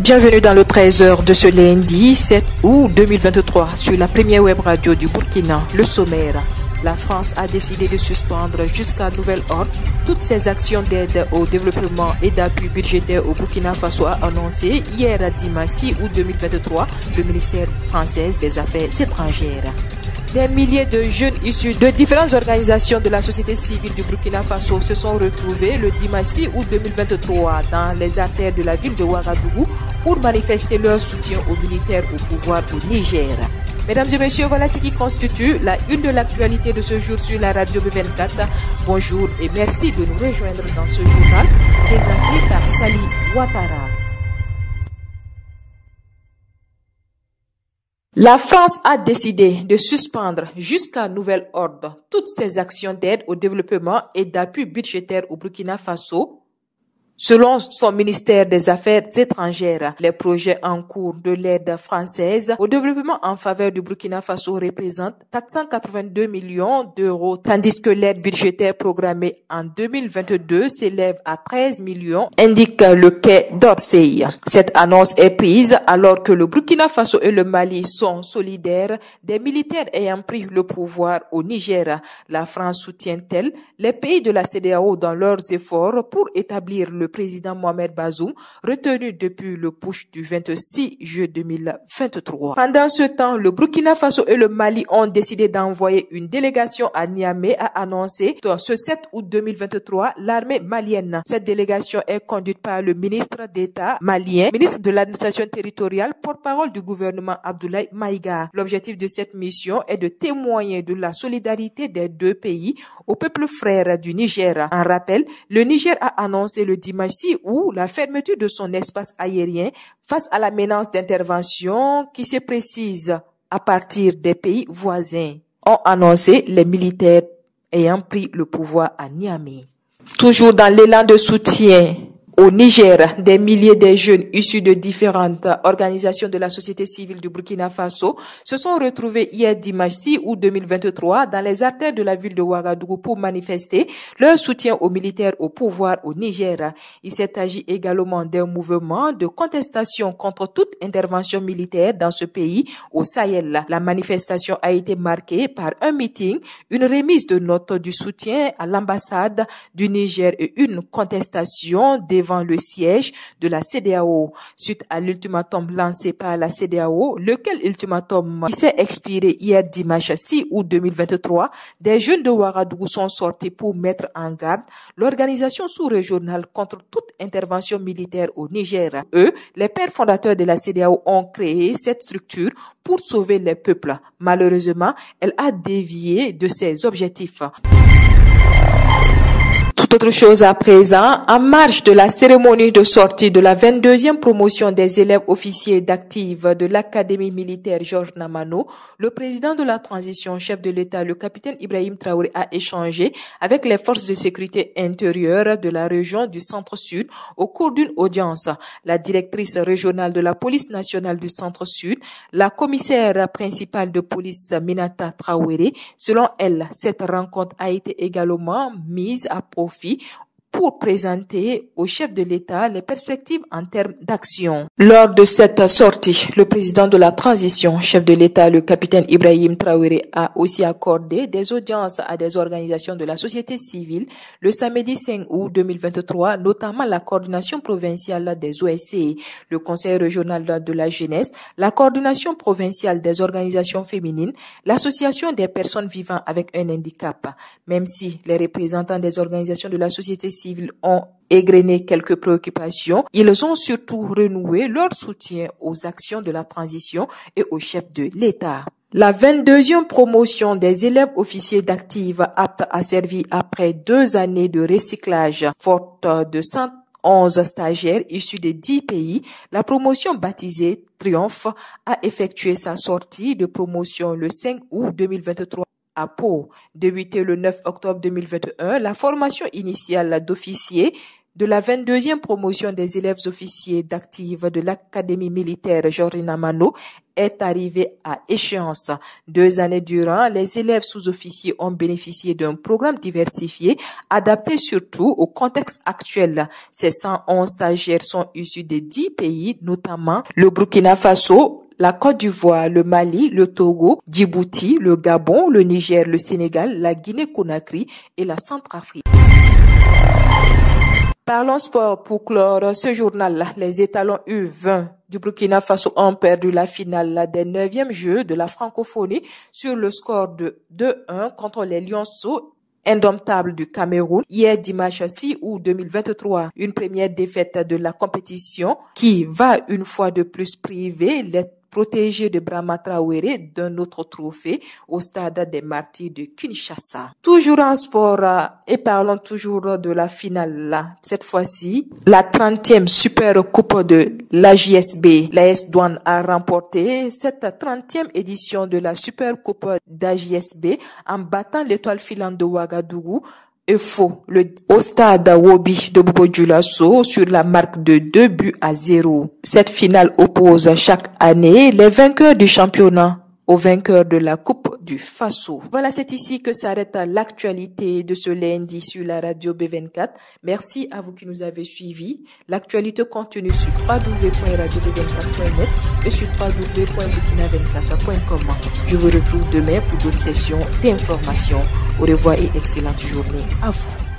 Bienvenue dans le 13h de ce lundi 7 août 2023 sur la première web radio du Burkina, le sommaire. La France a décidé de suspendre jusqu'à nouvel ordre toutes ses actions d'aide au développement et d'appui budgétaire au Burkina Faso, a annoncé hier dimanche 6 août 2023 le ministère français des Affaires étrangères. Des milliers de jeunes issus de différentes organisations de la société civile du Burkina Faso se sont retrouvés le dimanche 6 août 2023 dans les artères de la ville de Ouagadougou pour manifester leur soutien aux militaires au pouvoir au Niger. Mesdames et messieurs, voilà ce qui constitue la une de l'actualité de ce jour sur la radio B24. Bonjour et merci de nous rejoindre dans ce journal présenté par Sali Ouattara. La France a décidé de suspendre jusqu'à nouvel ordre toutes ses actions d'aide au développement et d'appui budgétaire au Burkina Faso. Selon son ministère des Affaires étrangères, les projets en cours de l'aide française au développement en faveur du Burkina Faso représentent 482 millions d'euros, tandis que l'aide budgétaire programmée en 2022 s'élève à 13 millions, indique le Quai d'Orsay. Cette annonce est prise alors que le Burkina Faso et le Mali sont solidaires des militaires ayant pris le pouvoir au Niger. La France soutient-elle les pays de la CEDEAO dans leurs efforts pour établir le président Mohamed Bazoum, retenu depuis le putsch du 26 juillet 2023. Pendant ce temps, le Burkina Faso et le Mali ont décidé d'envoyer une délégation à Niamey, a annoncé ce 7 août 2023 l'armée malienne. Cette délégation est conduite par le ministre d'État malien, ministre de l'administration territoriale, porte-parole du gouvernement Abdoulaye Maïga. L'objectif de cette mission est de témoigner de la solidarité des deux pays au peuple frère du Niger. En rappel, le Niger a annoncé le dimanche où la fermeture de son espace aérien face à la menace d'intervention qui se précise à partir des pays voisins, ont annoncé les militaires ayant pris le pouvoir à Niamey. Toujours dans l'élan de soutien au Niger, des milliers de jeunes issus de différentes organisations de la société civile du Burkina Faso se sont retrouvés hier dimanche 6 août 2023 dans les artères de la ville de Ouagadougou pour manifester leur soutien aux militaires au pouvoir au Niger. Il s'est agi également d'un mouvement de contestation contre toute intervention militaire dans ce pays au Sahel. La manifestation a été marquée par un meeting, une remise de notes du soutien à l'ambassade du Niger et une contestation devant le siège de la CEDEAO. Suite à l'ultimatum lancé par la CEDEAO, lequel ultimatum s'est expiré hier dimanche 6 août 2023, des jeunes de Ouagadougou sont sortis pour mettre en garde l'organisation sous-régionale contre toute intervention militaire au Niger. Eux, les pères fondateurs de la CEDEAO, ont créé cette structure pour sauver les peuples. Malheureusement, elle a dévié de ses objectifs. Autre chose à présent, en marge de la cérémonie de sortie de la 22e promotion des élèves officiers d'active de l'Académie militaire Georges Namano, le président de la transition, chef de l'État, le capitaine Ibrahim Traoré, a échangé avec les forces de sécurité intérieure de la région du Centre-Sud au cours d'une audience. La directrice régionale de la police nationale du Centre-Sud, la commissaire principale de police Minata Traoré, selon elle, cette rencontre a été également mise à profit pour présenter au chef de l'État les perspectives en termes d'action. Lors de cette sortie, le président de la transition, chef de l'État, le capitaine Ibrahim Traoré, a aussi accordé des audiences à des organisations de la société civile le samedi 5 août 2023, notamment la coordination provinciale des OSC, le conseil régional de la jeunesse, la coordination provinciale des organisations féminines, l'association des personnes vivant avec un handicap. Même si les représentants des organisations de la société civile ont égrené quelques préoccupations, ils ont surtout renoué leur soutien aux actions de la transition et au chef de l'État. La 22e promotion des élèves officiers d'active aptes à servir après 2 années de recyclage, forte de 111 stagiaires issus de 10 pays, la promotion baptisée Triomphe a effectué sa sortie de promotion le 5 août 2023. À Pau. Débuté le 9 octobre 2021, la formation initiale d'officiers de la 22e promotion des élèves officiers d'active de l'Académie militaire Georges Namano est arrivée à échéance. 2 années durant, les élèves sous-officiers ont bénéficié d'un programme diversifié, adapté surtout au contexte actuel. Ces 111 stagiaires sont issus de 10 pays, notamment le Burkina Faso, la Côte d'Ivoire, le Mali, le Togo, Djibouti, le Gabon, le Niger, le Sénégal, la Guinée-Conakry et la Centrafrique. Parlons sport pour clore ce journal. Les étalons U20 du Burkina Faso ont perdu la finale des 9e Jeux de la francophonie sur le score de 2-1 contre les Lionceaux indomptables du Cameroun hier dimanche 6 août 2023. Une première défaite de la compétition qui va une fois de plus priver les protégé de Brahma Traoré d'un autre trophée au stade des Martyrs de Kinshasa. Toujours en sport et parlons toujours de la finale. Cette fois-ci, la 30e Super Coupe de l'AJSB. L'AS Douane a remporté cette 30e édition de la Super Coupe d'AJSB en battant l'étoile filante de Ouagadougou au stade Wobi de Bobo-Dioulasso sur la marque de 2-0. Cette finale oppose chaque année les vainqueurs du championnat aux vainqueurs de la Coupe du Faso. Voilà, c'est ici que s'arrête l'actualité de ce lundi sur la radio B24. Merci à vous qui nous avez suivis. L'actualité continue sur www.radio-b24.net et sur www.burkina24.com. Je vous retrouve demain pour d'autres sessions d'information. Au revoir et excellente journée à vous.